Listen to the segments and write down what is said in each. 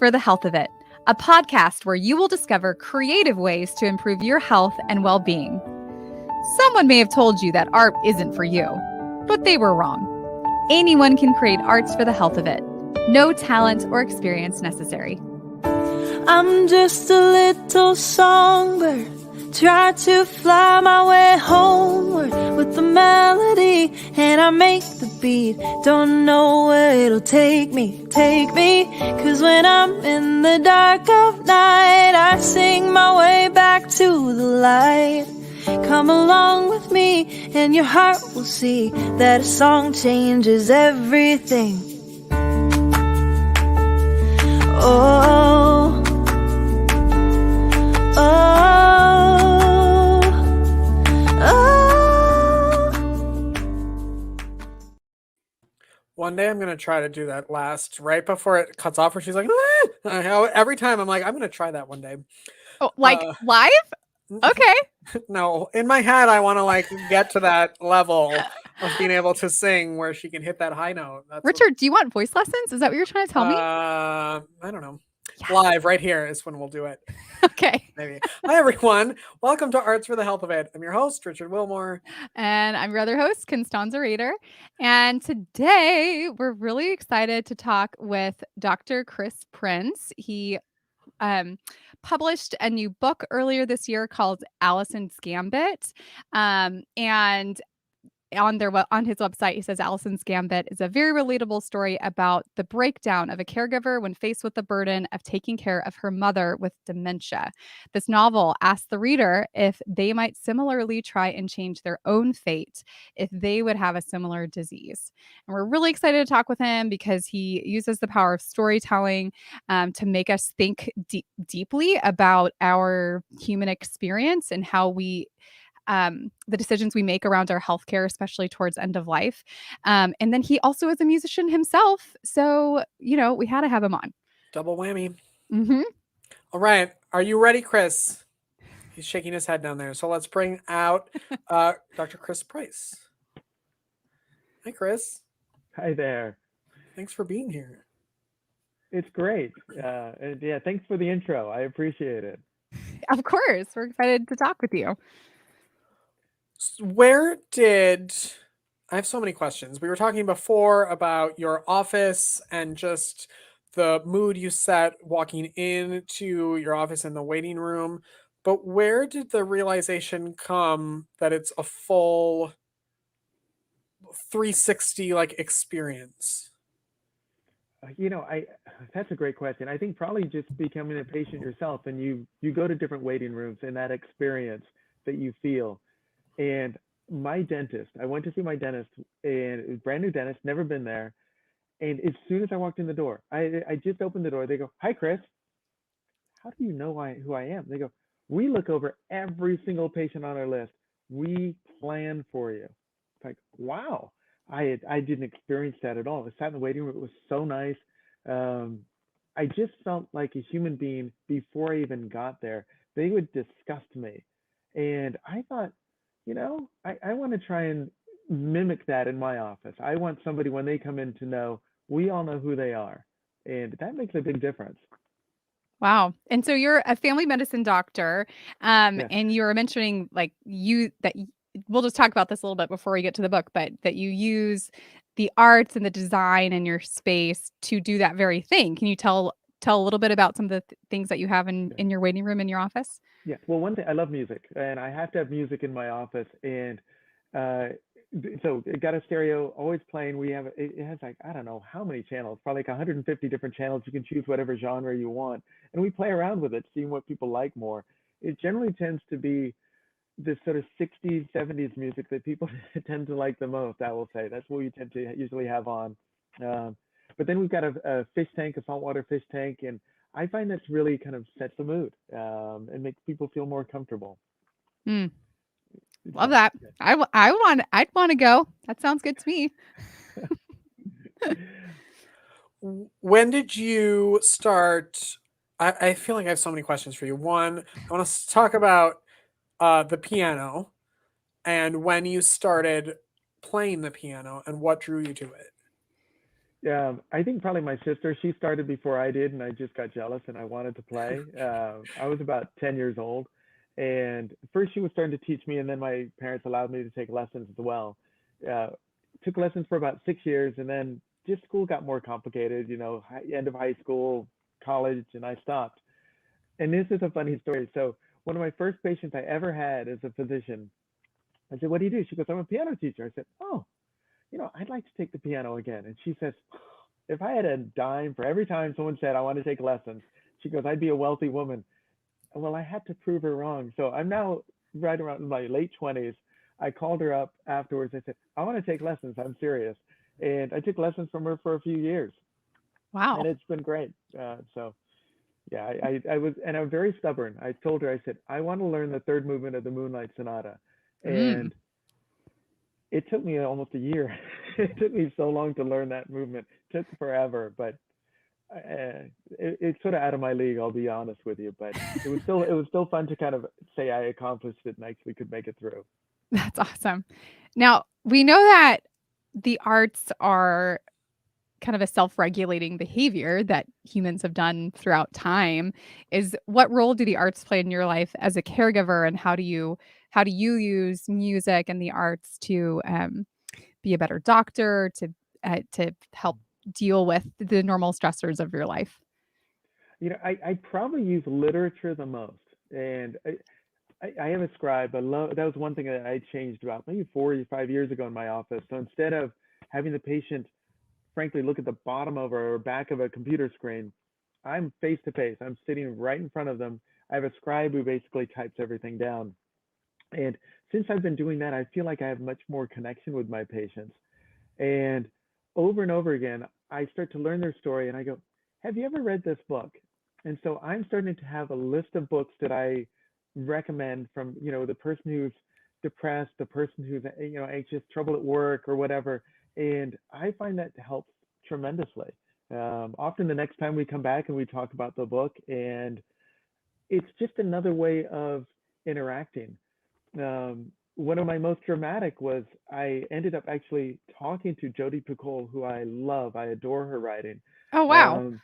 for the Health of It, a podcast where you will discover creative ways to improve your health and well-being. Someone may have told you that art isn't for you, but they were wrong. Anyone can create arts for the health of it. No talent or experience necessary. I'm just a little songbird, try to fly my way homeward with the melody, and I make the beat. Don't know where it'll take me, cause when I'm in the dark of night, I sing my way back to the light. Come along with me and your heart will see that a song changes everything. Oh, oh, oh. One day I'm going to try to do that last, right before it cuts off, where she's like, ah! Every time I'm like, I'm going to try that one day. Oh, like live? Okay. No, in my head, I want to like get to that level of being able to sing where she can hit that high note. That's Richard, do you want voice lessons? Is that what you're trying to tell me? I don't know. Yes. Live right here is when we'll do it. Okay. Maybe. Hi, everyone. Welcome to Arts for the Health of It. I'm your host, Richard Wilmore. And I'm your other host, Constanza Rader. And today we're really excited to talk with Dr. Chris Prince. He published a new book earlier this year called Allisons Gambit. And on his website, he says Allisons Gambit is a very relatable story about the breakdown of a caregiver when faced with the burden of taking care of her mother with dementia. This novel asks the reader if they might similarly try and change their own fate if they would have a similar disease. And we're really excited to talk with him because he uses the power of storytelling to make us think deeply about our human experience and how we the decisions we make around our healthcare, especially towards end of life. And then he also is a musician himself. So, we had to have him on. Double whammy. Mm-hmm. All right. Are you ready, Chris? He's shaking his head down there. So let's bring out Dr. Chris Price. Hi, Chris. Hi there. Thanks for being here. It's great. And yeah, thanks for the intro. I appreciate it. Of course. We're excited to talk with you. I have so many questions. We were talking before about your office and just the mood you set walking into your office in the waiting room. But where did the realization come that it's a full 360 like experience? That's a great question. I think probably just becoming a patient yourself, and you go to different waiting rooms and that experience that you feel. And my dentist, I went to see my dentist, and it was a brand new dentist, never been there. And as soon as I walked in the door, I just opened the door. They go, "Hi, Chris. How do you know who I am?" They go, "We look over every single patient on our list. We plan for you." It's like, wow. I didn't experience that at all. I sat in the waiting room. It was so nice. I just felt like a human being before I even got there. They would discuss me. And I thought, I want to try and mimic that in my office. I want somebody when they come in to know we all know who they are. And that makes a big difference. Wow. And so you're a family medicine doctor. And you were mentioning we'll just talk about this a little bit before we get to the book, but that you use the arts and the design in your space to do that very thing. Can you tell a little bit about some of the things that you have in your waiting room in your office? Yeah. Well, one thing, I love music, and I have to have music in my office. And so it got a stereo always playing. It has like, I don't know how many channels, probably like 150 different channels. You can choose whatever genre you want. And we play around with it, seeing what people like more. It generally tends to be this sort of 60s, 70s music that people tend to like the most, I will say. That's what we tend to usually have on. But then we've got a fish tank, a saltwater fish tank, and I find that's really kind of sets the mood and makes people feel more comfortable. Love that. I'd want to go. That sounds good to me. When did you start? I feel like I have so many questions for you. One, I want to talk about the piano and when you started playing the piano and what drew you to it. I think probably my sister. She started before I did, and I just got jealous and I wanted to play. I was about 10 years old, and first she was starting to teach me, and then my parents allowed me to take lessons as well. Uh, Took lessons for about 6 years, and then just school got more complicated. End of high school, college, and I stopped. And this is a funny story. So one of my first patients I ever had as a physician, I said, "What do you do?" She goes, "I'm a piano teacher." I said, "Oh, I'd like to take the piano again." And she says, "If I had a dime for every time someone said I want to take lessons," she goes, "I'd be a wealthy woman." Well, I had to prove her wrong. So I'm now right around in my late 20s. I called her up afterwards. I said, "I want to take lessons. I'm serious." And I took lessons from her for a few years, and Wow. it's been great. So yeah, I was, and I'm very stubborn. I told her, I said, "I want to learn the third movement of the Moonlight Sonata." Mm. And it took me almost a year. It took me so long to learn that movement. It took forever, but it's sort of out of my league. I'll be honest with you, but it was still fun to kind of say I accomplished it and actually could make it through. That's awesome. Now, we know that the arts are kind of a self-regulating behavior that humans have done throughout time. Is what role do the arts play in your life as a caregiver, and how do you use music and the arts to be a better doctor, to help deal with the normal stressors of your life? I probably use literature the most, and I have a scribe. I love that was one thing that I changed about maybe 4 or 5 years ago in my office. So instead of having the patient, frankly, look at the bottom of or back of a computer screen, I'm face to face. I'm sitting right in front of them. I have a scribe who basically types everything down. And since I've been doing that, I feel like I have much more connection with my patients. And over again, I start to learn their story and I go, "Have you ever read this book?" And so I'm starting to have a list of books that I recommend from, the person who's depressed, the person who's, anxious, trouble at work or whatever. And I find that helps tremendously. Often the next time we come back and we talk about the book, and it's just another way of interacting. One of my most dramatic was I ended up actually talking to Jodi Picoult, who I love. I adore her writing. Oh, wow. Um,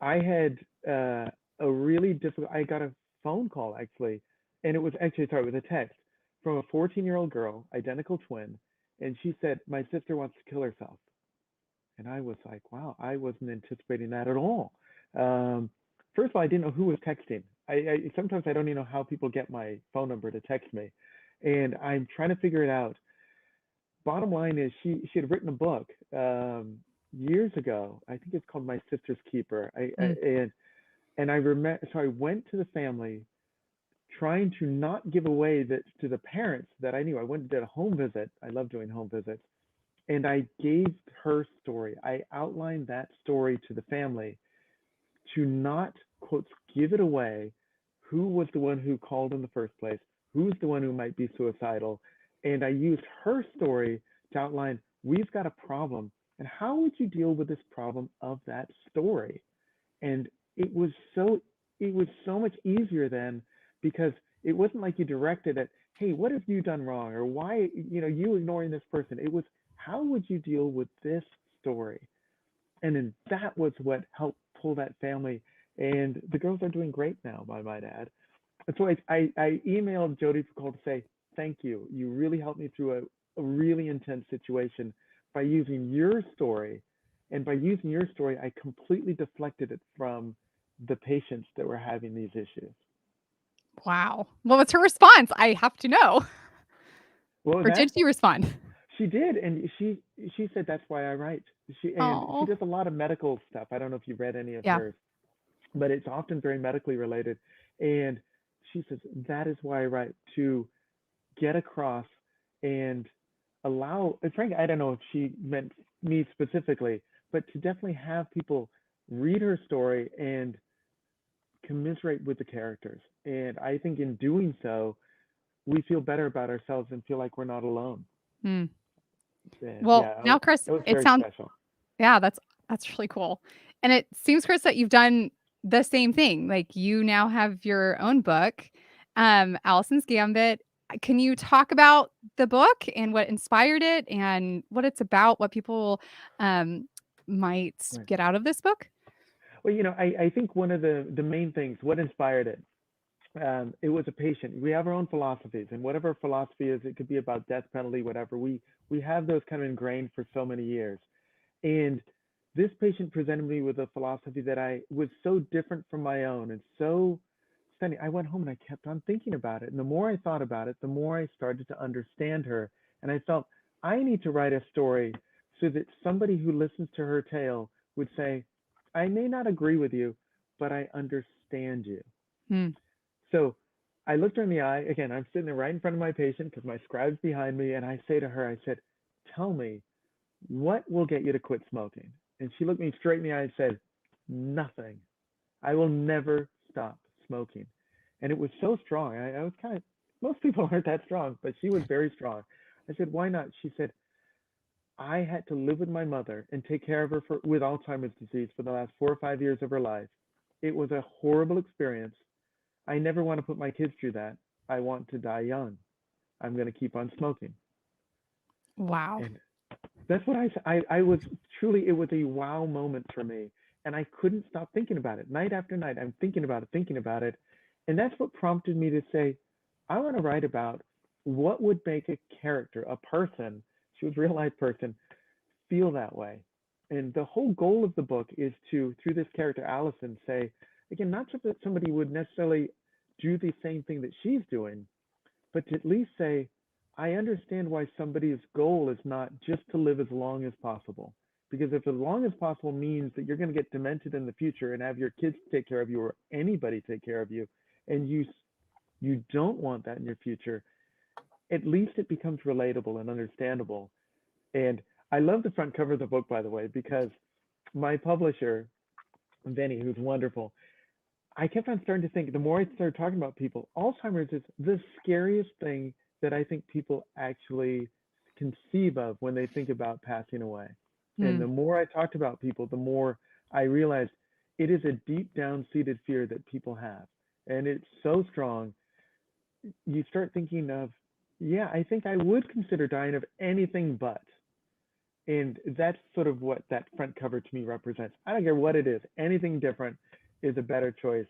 I had a really difficult. I got a phone call actually, and it was actually sorry, it was a text from a 14-year-old girl, identical twin, and she said my sister wants to kill herself. And I was like, wow, I wasn't anticipating that at all. Um, First of all, I didn't know who was texting. I sometimes I don't even know how people get my phone number to text me, and I'm trying to figure it out. Bottom line is she had written a book years ago. I think it's called My Sister's Keeper. Mm. And I remember, so I went to the family trying to not give away that to the parents that I knew. I went and did a home visit. I love doing home visits, and I gave her story. I outlined that story to the family to not, quotes, give it away who was the one who called in the first place, who's the one who might be suicidal. And I used her story to outline we've got a problem. And how would you deal with this problem of that story? And it was so it was so much easier then because it wasn't like you directed it, hey, what have you done wrong? Or why, you ignoring this person. It was how would you deal with this story? And then that was what helped pull that family. And the girls are doing great now, by my dad. And so I emailed Jodi Picoult to say, thank you. You really helped me through a really intense situation by using your story. And by using your story, I completely deflected it from the patients that were having these issues. Wow. What was her response? I have to know. What was Or did that? she respond? She did, and she said that's why I write. She Oh, does a lot of medical stuff. I don't know if you've read any of yeah. hers, but it's often very medically related. And she says that is why I write to get across and allow. And frankly, I don't know if she meant me specifically, but to definitely have people read her story and commiserate with the characters. And I think in doing so, we feel better about ourselves and feel like we're not alone. Hmm. And Well, yeah, now, Chris, it was it very sounds special. yeah, that's really cool. And it seems, Chris, that you've done the same thing. Like you now have your own book, Allison's Gambit. Can you talk about the book and what inspired it and what it's about, what people um might Right. get out of this book? Well, I think one of the main things, what inspired it, it was a patient. We have our own philosophies, and whatever philosophy is, it could be about death penalty, whatever. We have those kind of ingrained for so many years. And this patient presented me with a philosophy that I was so different from my own and so stunning. I went home and I kept on thinking about it. And the more I thought about it, the more I started to understand her. And I felt I need to write a story so that somebody who listens to her tale would say, I may not agree with you, but I understand you. Hmm. So I looked her in the eye. Again, I'm sitting there right in front of my patient because my scribe's behind me. And I say to her, I said, tell me, what will get you to quit smoking? And she looked me straight in the eye and said, nothing. I will never stop smoking. And it was so strong. I was kind of, most people aren't that strong, but she was very strong. I said, why not? She said, I had to live with my mother and take care of her with Alzheimer's disease for the last 4 or 5 years of her life. It was a horrible experience. I never want to put my kids through that. I want to die young. I'm going to keep on smoking. Wow. And that's what I was truly, it was a wow moment for me. And I couldn't stop thinking about it. Night after night, I'm thinking about it, thinking about it. And that's what prompted me to say, I want to write about what would make a character, a person, she was a real life person, feel that way. And the whole goal of the book is to, through this character, Allison, say, again, not just that somebody would necessarily do the same thing that she's doing, but to at least say, I understand why somebody's goal is not just to live as long as possible. Because if as long as possible means that you're going to get demented in the future and have your kids take care of you or anybody take care of you, and you don't want that in your future, at least it becomes relatable and understandable. And I love the front cover of the book, by the way, because my publisher, Vinny, who's wonderful, I kept on starting to think, the more I started talking about people, Alzheimer's is the scariest thing that I think people actually conceive of when they think about passing away. And Hmm. the more I talked about people, the more I realized it is a deep down seated fear that people have. And it's so strong. You start thinking of, yeah, I think I would consider dying of anything but. And that's sort of what that front cover to me represents. I don't care what it is, anything different is a better choice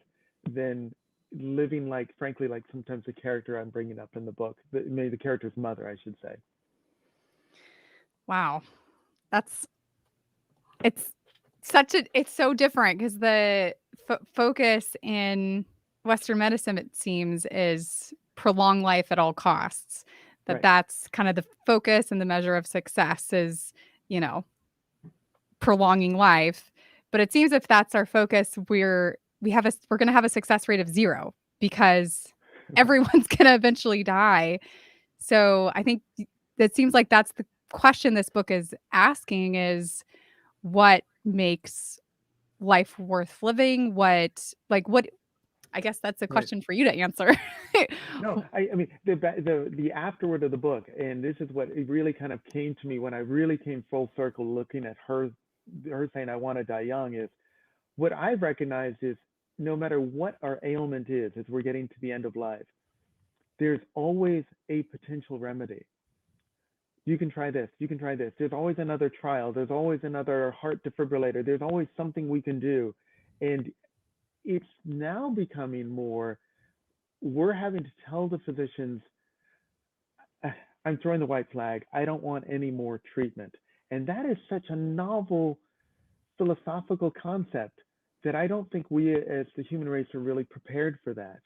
than living like, frankly, like sometimes the character I'm bringing up in the book, maybe the character's mother, I should say. Wow. That's it's it's so different because the focus in Western medicine, it seems, is prolong life at all costs. Right. That's kind of the focus and the measure of success is, you know, prolonging life. But it seems if that's our focus, we're going to have a success rate of 0 because Right. everyone's going to eventually die. So I think it seems like that's the question this book is asking is what makes life worth living? What I guess that's a Right. question for you to answer. No, I mean the afterward of the book, and this is what it really kind of came to me when I really came full circle looking at her saying I want to die young is what I've recognized is no matter what our ailment is as we're getting to the end of life, there's always a potential remedy. You can try this, you can try this. There's always another trial, there's always another heart defibrillator, there's always something we can do. And it's now becoming more, we're having to tell the physicians, I'm throwing the white flag. I don't want any more treatment. And that is such a novel philosophical concept that I don't think we as the human race are really prepared for that.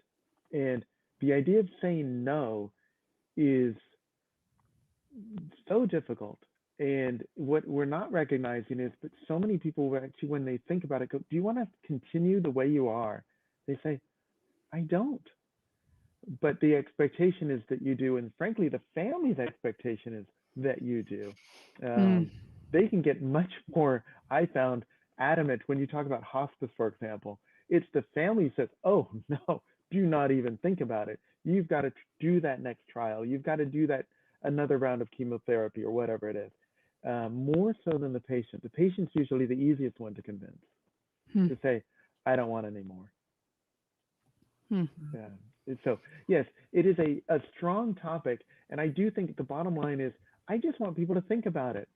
And the idea of saying no is so difficult. And what we're not recognizing is that so many people actually, when they think about it, go, do you want to continue the way you are? They say, I don't. But the expectation is that you do. And frankly, the family's expectation is that you do. Hmm. They can get much more, I found, adamant when you talk about hospice, for example. It's the family says, oh, no, do not even think about it. You've got to do that next trial. You've got to do that another round of chemotherapy or whatever it is. More so than the patient. The patient's usually the easiest one to convince Hmm. to say, I don't want any more. Hmm. So, yes, it is a strong topic. And I do think the bottom line is I just want people to think about it.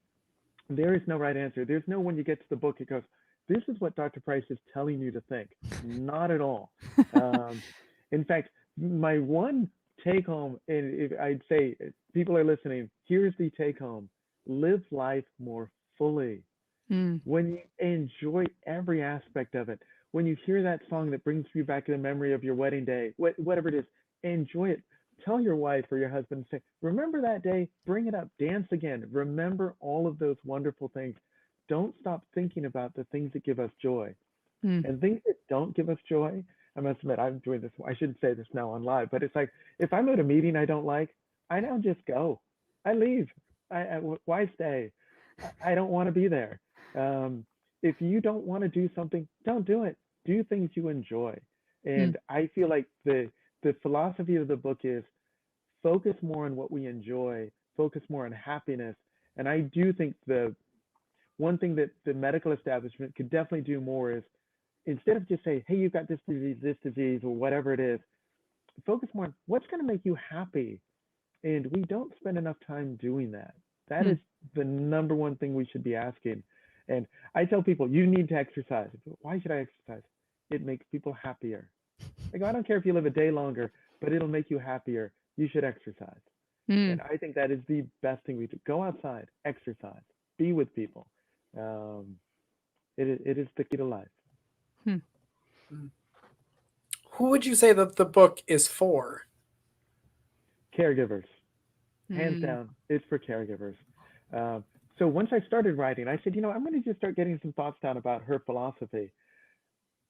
There is no right answer. There's no, when you get to the book, it goes, this is what Dr. Price is telling you to think. Not at all. Um, in fact, my one take home, and if I'd say people are listening, here's the take home: live life more fully. Mm, When you enjoy every aspect of it, when you hear that song that brings you back to the memory of your wedding day, whatever it is, enjoy it. Tell your wife or your husband, say, remember that day, bring it up, dance again. Remember all of those wonderful things. Don't stop thinking about the things that give us joy. mm, And things that don't give us joy, I must admit, I'm doing this. I shouldn't say this now on live, but it's like if I'm at a meeting I don't like, I now just go. I leave. Why stay? I don't want to be there. Um, if you don't want to do something, don't do it. Do things you enjoy. mm, And I feel like the philosophy of the book is focus more on what we enjoy, focus more on happiness. And I do think the one thing that the medical establishment could definitely do more is instead of just say, hey, you've got this disease, or whatever it is, focus more on what's going to make you happy. And we don't spend enough time doing that. That mm, is the number one thing we should be asking. And I tell people, you need to exercise. Why should I exercise? It makes people happier. I go, I don't care if you live a day longer, but it'll make you happier. You should exercise. mm, And I think that is the best thing we do. Go outside, exercise, be with people. Um, it is the key to life. mm, Mm. Who would you say that the book is for? Caregivers, hands mm, down, it's for caregivers. Um, so once I started writing, I said, I'm going to just start getting some thoughts down about her philosophy.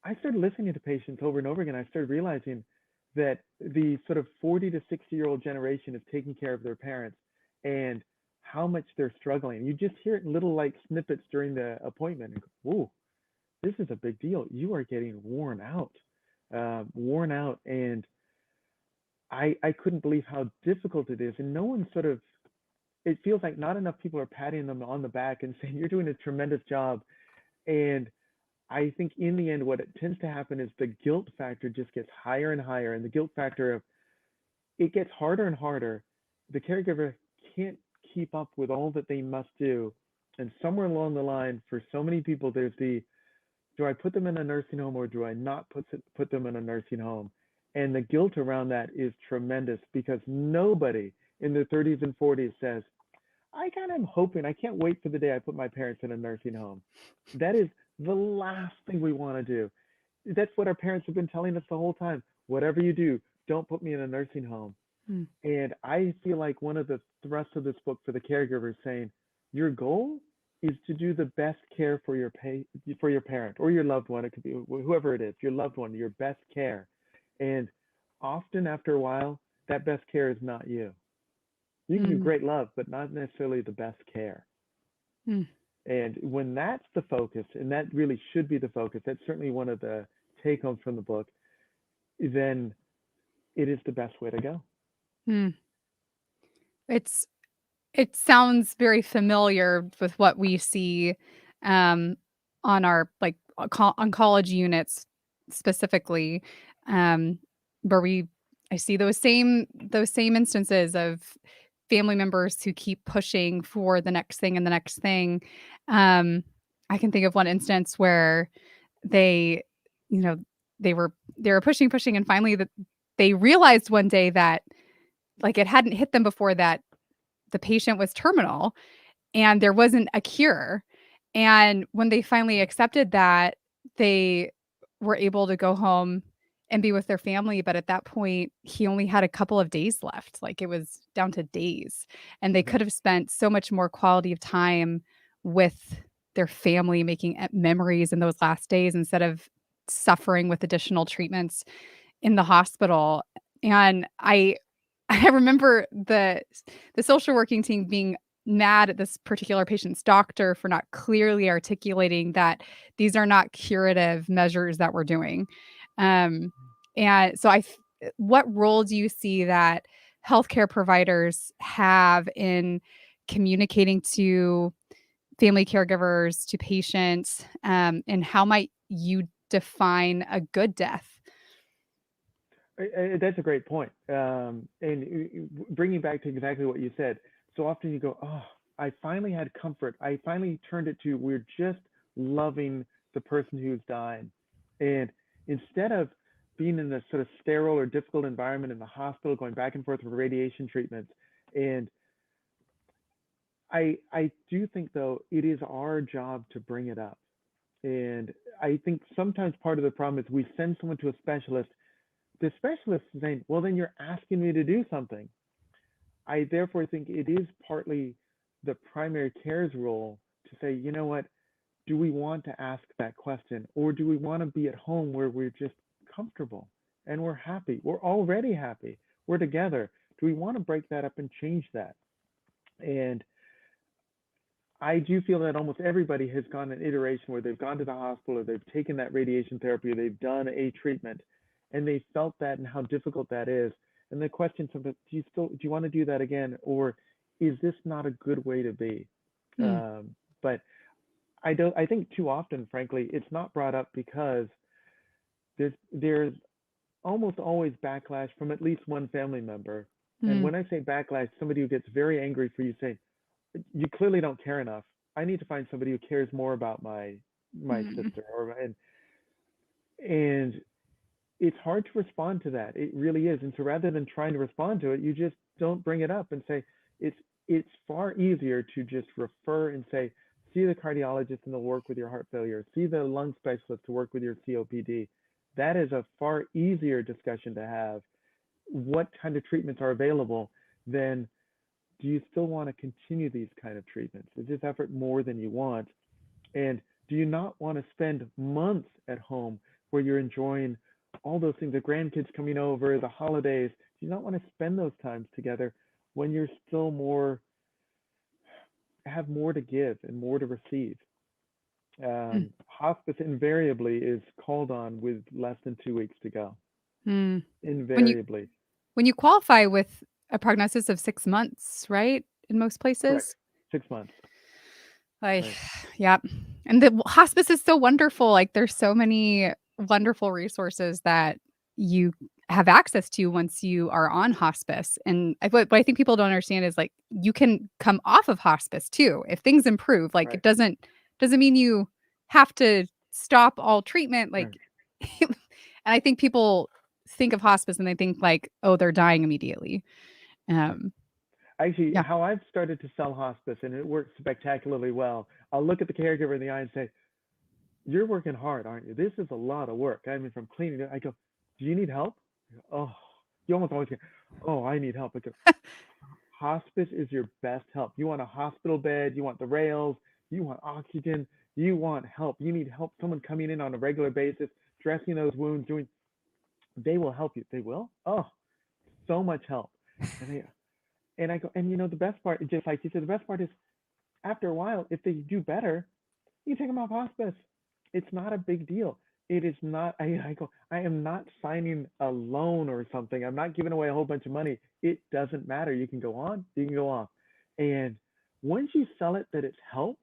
I started listening to patients over and over again. I started realizing that the sort of 40 to 60-year-old generation is taking care of their parents and how much they're struggling. You just hear it in little like snippets during the appointment and go, "Ooh, this is a big deal. You are getting worn out." And I couldn't believe how difficult it is. And no one sort of, it feels like not enough people are patting them on the back and saying, you're doing a tremendous job. And I think in the end, what it tends to happen is the guilt factor just gets higher and higher. And the guilt factor of it gets harder and harder. The caregiver can't keep up with all that they must do. And somewhere along the line, for so many people, there's the do I put them in a nursing home or do I not put them in a nursing home? And the guilt around that is tremendous because nobody in their 30s and 40s says, I kind of am hoping, I can't wait for the day I put my parents in a nursing home. That is the last thing we want to do. That's what our parents have been telling us the whole time. Whatever you do, don't put me in a nursing home. mm, And I feel like one of the thrusts of this book for the caregiver is saying, your goal is to do the best care for for your parent or your loved one. It could be whoever it is, your loved one, your best care. And often after a while, that best care is not you. You can do mm, great love, but not necessarily the best care. mm. And when that's the focus, and that really should be the focus, that's certainly one of the take homes from the book, then it is the best way to go. Mm. It's it sounds very familiar with what we see, um, on our, like, oncology units specifically, um, where I see those same instances of family members who keep pushing for the next thing and the next thing. Um, I can think of one instance where they, you know, they were pushing, pushing, and finally they realized one day that, like, it hadn't hit them before that the patient was terminal and there wasn't a cure. And when they finally accepted that, they were able to go home and be with their family. But at that point, he only had a couple of days left. Like, it was down to days. And they Mhm. could have spent so much more quality of time with their family, making memories in those last days instead of suffering with additional treatments in the hospital. And I remember the social working team being mad at this particular patient's doctor for not clearly articulating that these are not curative measures that we're doing. Um, and so what role do you see that healthcare providers have in communicating to family caregivers, to patients, and how might you define a good death? That's a great point. And bringing back to exactly what you said, so often you go, oh, I finally had comfort. I finally turned it to we're just loving the person who's dying. And instead of being in a sort of sterile or difficult environment in the hospital, going back and forth with radiation treatments, and I do think though it is our job to bring it up. And I think sometimes part of the problem is we send someone to a specialist. The specialist is saying, well, then you're asking me to do something. I therefore think it is partly the primary care's role to say, you know what, do we want to ask that question? Or do we want to be at home where we're just comfortable and we're happy? We're already happy. We're together. Do we want to break that up and change that? And I do feel that almost everybody has gone an iteration where they've gone to the hospital or they've taken that radiation therapy or they've done a treatment and they felt that and how difficult that is. And the question sometimes, do you want to do that again? Or is this not a good way to be? Mm. But I think too often, frankly, it's not brought up because there's almost always backlash from at least one family member. And Mm. when I say backlash, somebody who gets very angry for you saying, you clearly don't care enough. I need to find somebody who cares more about my Mm. sister and it's hard to respond to that. It really is. And so rather than trying to respond to it, you just don't bring it up and say it's far easier to just refer and say, see the cardiologist and they'll work with your heart failure. See the lung specialist to work with your COPD. That is a far easier discussion to have. What kind of treatments are available than do you still want to continue these kind of treatments? Is this effort more than you want? And do you not want to spend months at home where you're enjoying all those things, the grandkids coming over, the holidays? Do you not want to spend those times together when you're still have more to give and more to receive? Mm. Hospice invariably is called on with less than 2 weeks to go. Mm. When you Invariably. when you qualify with a prognosis of 6 months, right? In most Correct. places? 6 months. Like, Right. yeah. And the hospice is so wonderful. Like, there's so many wonderful resources that you have access to once you are on hospice. And what I think people don't understand is like you can come off of hospice too if things improve. Like, Right. it doesn't mean you have to stop all treatment. Right. Like, and I think people think of hospice and they think like, oh, they're dying immediately. Right. Um, Actually, yeah. how I've started to sell hospice, and it works spectacularly well. I'll look at the caregiver in the eye and say, "You're working hard, aren't you? This is a lot of work. I mean, from cleaning it." I go, "Do you need help?" Oh, you almost always go, "Oh, I need help." I go, "Hospice is your best help. You want a hospital bed, you want the rails, you want oxygen, you want help. You need help. Someone coming in on a regular basis, dressing those wounds, doing. They will help you. They will. Oh, so much help." And they and I go, and the best part, just like you said, the best part is after a while, if they do better, you take them off hospice. It's not a big deal. It is not. I go. I am not signing a loan or something. I'm not giving away a whole bunch of money. It doesn't matter. You can go on. You can go off. And once you sell it that it's help,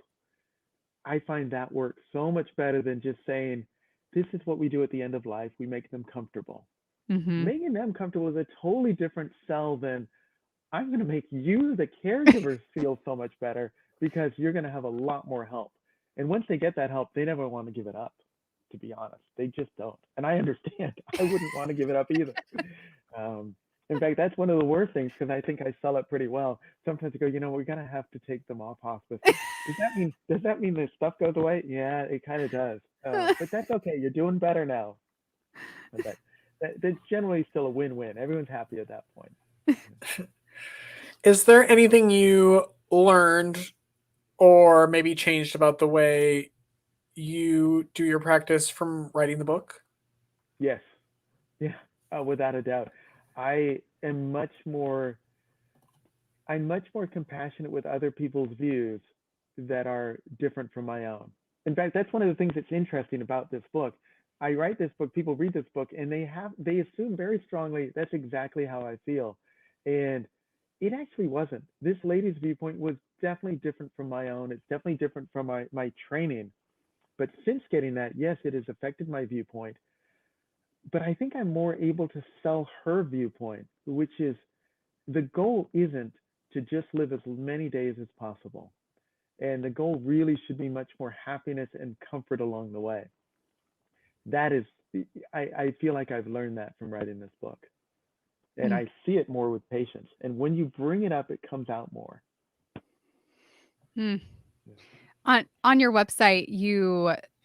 I find that works so much better than just saying, "This is what we do at the end of life. We make them comfortable." Mhm. Making them comfortable is a totally different sell than I'm going to make you, the caregivers, feel so much better because you're going to have a lot more help. And once they get that help, they never want to give it up, to be honest. They just don't. And I understand. I wouldn't want to give it up either. Um, in fact, that's one of the worst things because I think I sell it pretty well. Sometimes I go, we're going to have to take them off hospice. Does that mean the stuff goes away? Yeah, it kind of does. But that's okay. You're doing better now. But that's generally still a win-win. Everyone's happy at that point. Is there anything you learned or maybe changed about the way you do your practice from writing the book? Yes. Yeah, without a doubt. I am much more I'm much more compassionate with other people's views that are different from my own. In fact, that's one of the things that's interesting about this book. I write this book, people read this book, and they assume very strongly that's exactly how I feel. And it actually wasn't. This lady's viewpoint was definitely different from my own. It's definitely different from my training. But since getting that, yes, it has affected my viewpoint. But I think I'm more able to sell her viewpoint, which is the goal isn't to just live as many days as possible. And the goal really should be much more happiness and comfort along the way. That is, I feel like I've learned that from writing this book. And Mm. I see it more with patients. And when you bring it up, it comes out more. Mm. On your website,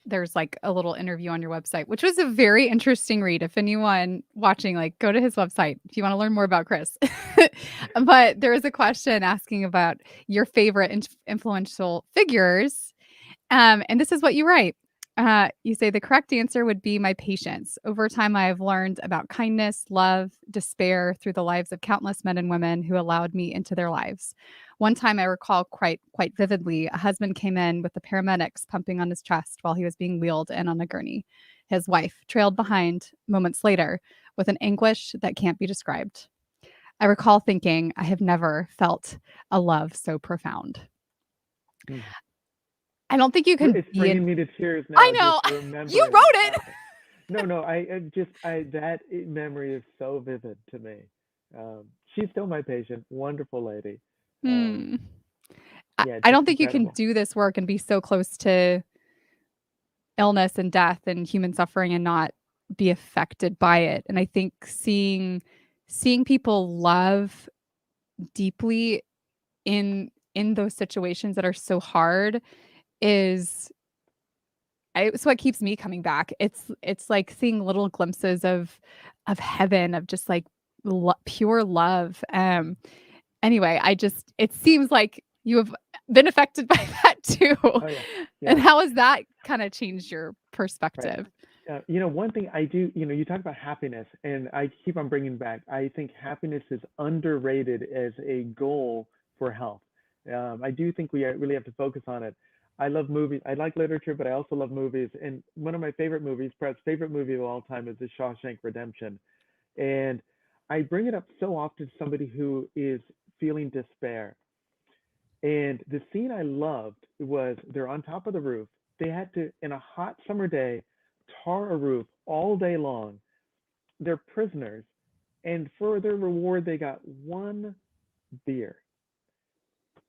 there's like a little interview on your website, which was a very interesting read. If anyone watching, like, go to his website if you want to learn more about Chris. But there was a question asking about your favorite influential figures. And this is what you write. You say the correct answer would be my patients. Over time, I have learned about kindness, love, despair through the lives of countless men and women who allowed me into their lives. One time I recall quite vividly, a husband came in with the paramedics pumping on his chest while he was being wheeled in on a gurney. His wife trailed behind moments later with an anguish that can't be described. I recall thinking, I have never felt a love so profound. Mm. I don't think you can It's be bringing me to tears I now know. just You remembering wrote it. it. No, that memory is so vivid to me. She's still my patient, wonderful lady. Um, Hmm. I yeah, I just don't think you can incredible. do this work and be so close to illness and death and human suffering and not be affected by it. And I think seeing people love deeply in those situations that are so hard is it's what keeps me coming back. It's like seeing little glimpses of heaven, of just like pure love. Anyway, it seems like you have been affected by that too. Oh yeah, And yeah, how has that kind of changed your right. perspective? One thing I do, you talk about happiness, and I keep on bringing back. I think happiness is underrated as a goal for health. I do think we really have to focus on it. I love movies. I like literature, but I also love movies. And one of my favorite movies, perhaps favorite movie of all time, is The Shawshank Redemption. And I bring it up so often to somebody who is feeling despair. And the scene I loved was they're on top of the roof. They had to, in a hot summer day, tar a roof all day long. They're prisoners. And for their reward, they got one beer.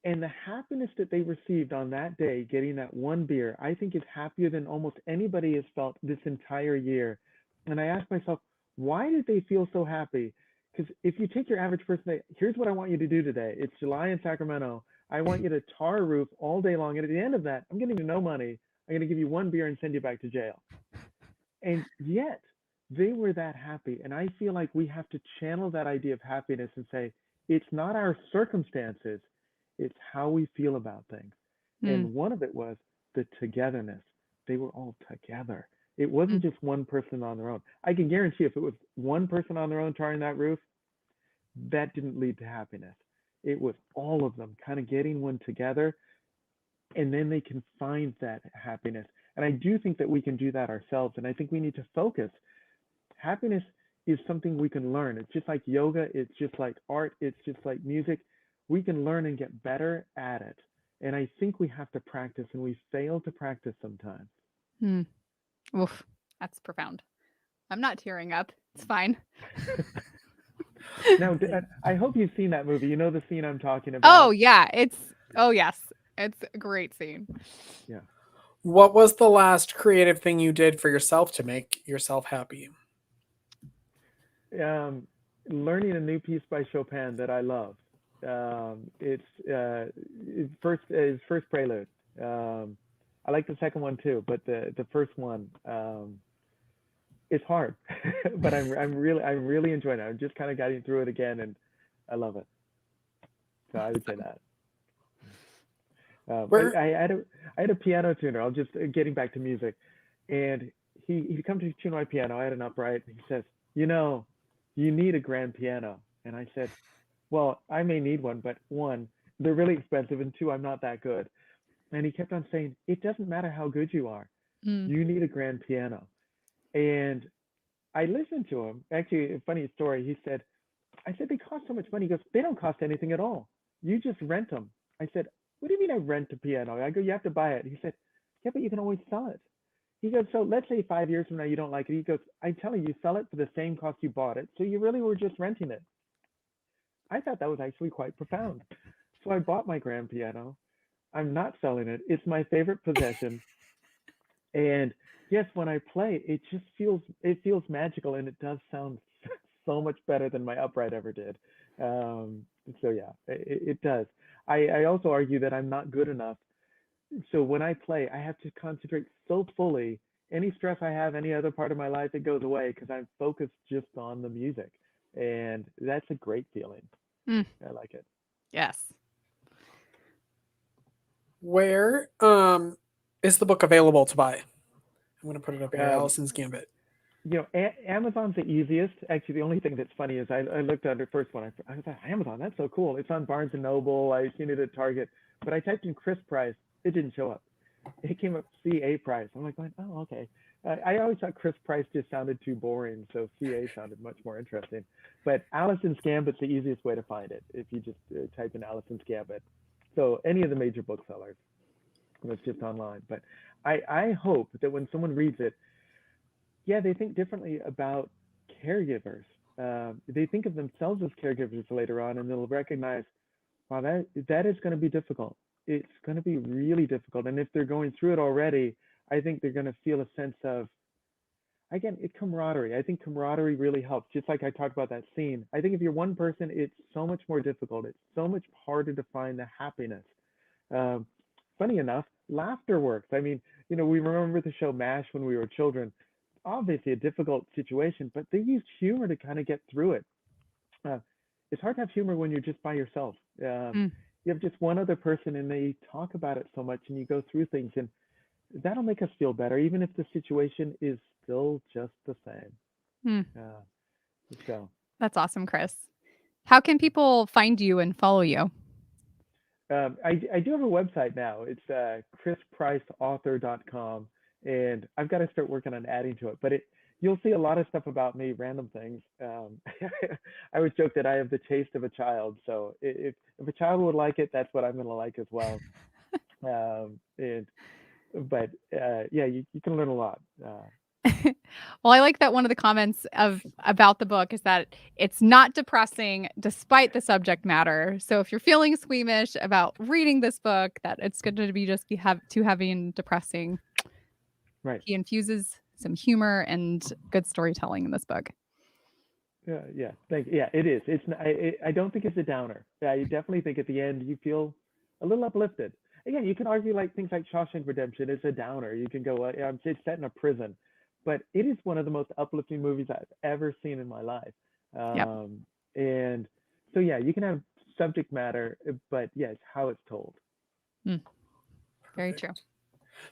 And the happiness that they received on that day, getting that one beer, I think is happier than almost anybody has felt this entire year. And I asked myself, why did they feel so happy? Because if you take your average person, here's what I want you to do today. It's July in Sacramento. I want you to tar a roof all day long. And at the end of that, I'm getting you no money. I'm going to give you one beer and send you back to jail. And yet they were that happy. And I feel like we have to channel that idea of happiness and say, it's not our circumstances, it's how we feel about things. Mm, And one of it was the togetherness. They were all together. It wasn't mm, just one person on their own. I can guarantee if it was one person on their own tarring that roof, that didn't lead to happiness. It was all of them kind of getting one together, and then they can find that happiness. And I do think that we can do that ourselves. And I think we need to focus. Happiness is something we can learn. It's just like yoga, it's just like art, it's just like music. We can learn and get better at it. And I think we have to practice, and we fail to practice sometimes. mm. Oof, that's profound. I'm not tearing up. It's fine. Now, I hope you've seen that movie. You know the scene I'm talking Oh about? yeah, oh yes, it's a great scene. Yeah. What was the last creative thing you did for yourself to make yourself happy? Um, Learning a new piece by Chopin that I love. It's his first prelude. I like the second one too, but the first one, it's hard, but I'm really enjoying it. I'm just kind of getting through it again, and I love it. So I would say that. Where I had a piano tuner. I'll just getting back to music, and he come to tune my piano. I had an upright. And he says, you need a grand piano. And I said, well, I may need one, but one, they're really expensive, and two, I'm not that good. And he kept on saying, it doesn't matter how good you are. Mm, You need a grand piano. And I listened to him. Actually, a funny story. I said, they cost so much money. He goes, they don't cost anything at all. You just rent them. I said, what do you mean I rent a piano? I go, you have to buy it. He said, yeah, but you can always sell it. He goes, so let's say 5 years from now you don't like it. He goes, I'm telling you, sell it for the same cost you bought it. So you really were just renting it. I thought that was actually quite profound. So I bought my grand piano. I'm not selling it. It's my favorite possession. And yes, when I play, it feels magical, and it does sound so much better than my upright ever did. So yeah, it does. I also argue that I'm not good enough. So when I play, I have to concentrate so fully. Any stress I have, any other part of my life, it goes away because I'm focused just on the music. And that's a great feeling. Mm. I like it. Yes. Where is the book available to buy? I'm going to put it up here. Allisons Gambit. Amazon's the easiest. Actually, the only thing that's funny is I looked under first one. I was like, Amazon, that's so cool. It's on Barnes and Noble. I've seen it at Target, but I typed in Chris Price. It didn't show up. It came up CA Price. I'm like, oh, okay. I always thought Chris Price just sounded too boring, so CA sounded much more interesting. But Allisons Gambit's the easiest way to find it if you just type in Allisons Gambit. So any of the major booksellers, it's just online. But I hope that when someone reads it, they think differently about caregivers. They think of themselves as caregivers later on, and they'll recognize, wow, that is going to be difficult. It's going to be really difficult. And if they're going through it already, I think they're going to feel a sense of, again, it's camaraderie. I think camaraderie really helps. Just like I talked about that scene. I think if you're one person, it's so much more difficult. It's so much harder to find the happiness. Funny enough, laughter works. I mean, we remember the show MASH when we were children. Obviously a difficult situation, but they used humor to kind of get through it. It's hard to have humor when you're just by yourself. You have just one other person and they talk about it so much and you go through things, and that'll make us feel better, even if the situation is still just the same. So that's awesome, Chris. How can people find you and follow you? I do have a website now. It's chrispriceauthor.com, and I've got to start working on adding to it. But you'll see a lot of stuff about me, random things. I always joke that I have the taste of a child. So if a child would like it, that's what I'm going to like as well. You can learn a lot. Well, I like that one of the comments about the book is that it's not depressing despite the subject matter. So if you're feeling squeamish about reading this book, that it's going to be too heavy and depressing. Right. He infuses some humor and good storytelling in this book. Yeah. Thank you. Yeah, it is. It's. I don't think it's a downer. Yeah, I definitely think at the end you feel a little uplifted. Again, you can argue like things like Shawshank Redemption is a downer. You can go, it's set in a prison, but it is one of the most uplifting movies I've ever seen in my life. And so you can have subject matter, but it's how it's told. Very true.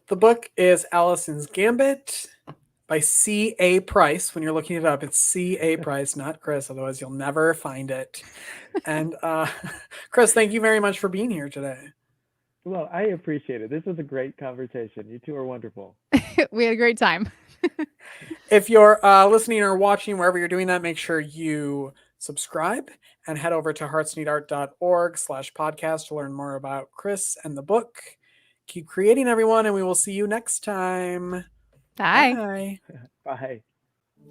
The book is Allisons Gambit by C.A. Price. When you're looking it up, it's C.A. Price, not Chris. Otherwise, you'll never find it. And Chris, thank you very much for being here today. Well, I appreciate it. This was a great conversation. You two are wonderful. We had a great time. If you're listening or watching, wherever you're doing that, make sure you subscribe and head over to heartsneedart.org/podcast to learn more about Chris and the book. Keep creating, everyone, and we will see you next time. Bye. Bye.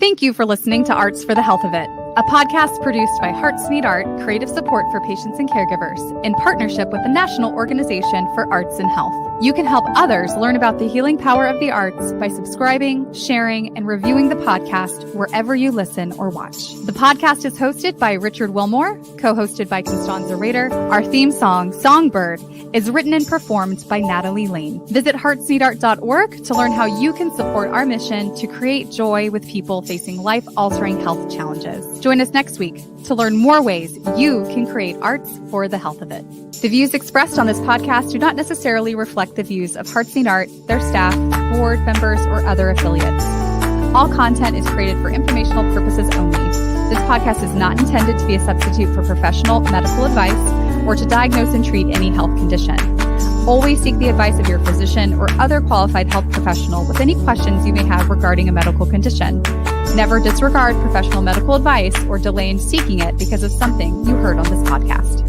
Thank you for listening to Arts for the Health of It, a podcast produced by Hearts Need Art, creative support for patients and caregivers, in partnership with the National Organization for Arts and Health. You can help others learn about the healing power of the arts by subscribing, sharing, and reviewing the podcast wherever you listen or watch. The podcast is hosted by Richard Wilmore, co-hosted by Constanza Rader. Our theme song, Songbird, is written and performed by Natalie Lane. Visit heartsneedart.org to learn how you can support our mission to create joy with people facing life-altering health challenges. Join us next week to learn more ways you can create arts for the health of it. The views expressed on this podcast do not necessarily reflect the views of Hearts Need Art, their staff, board members, or other affiliates. All content is created for informational purposes only. This podcast is not intended to be a substitute for professional medical advice or to diagnose and treat any health condition. Always seek the advice of your physician or other qualified health professional with any questions you may have regarding a medical condition. Never disregard professional medical advice or delay in seeking it because of something you heard on this podcast.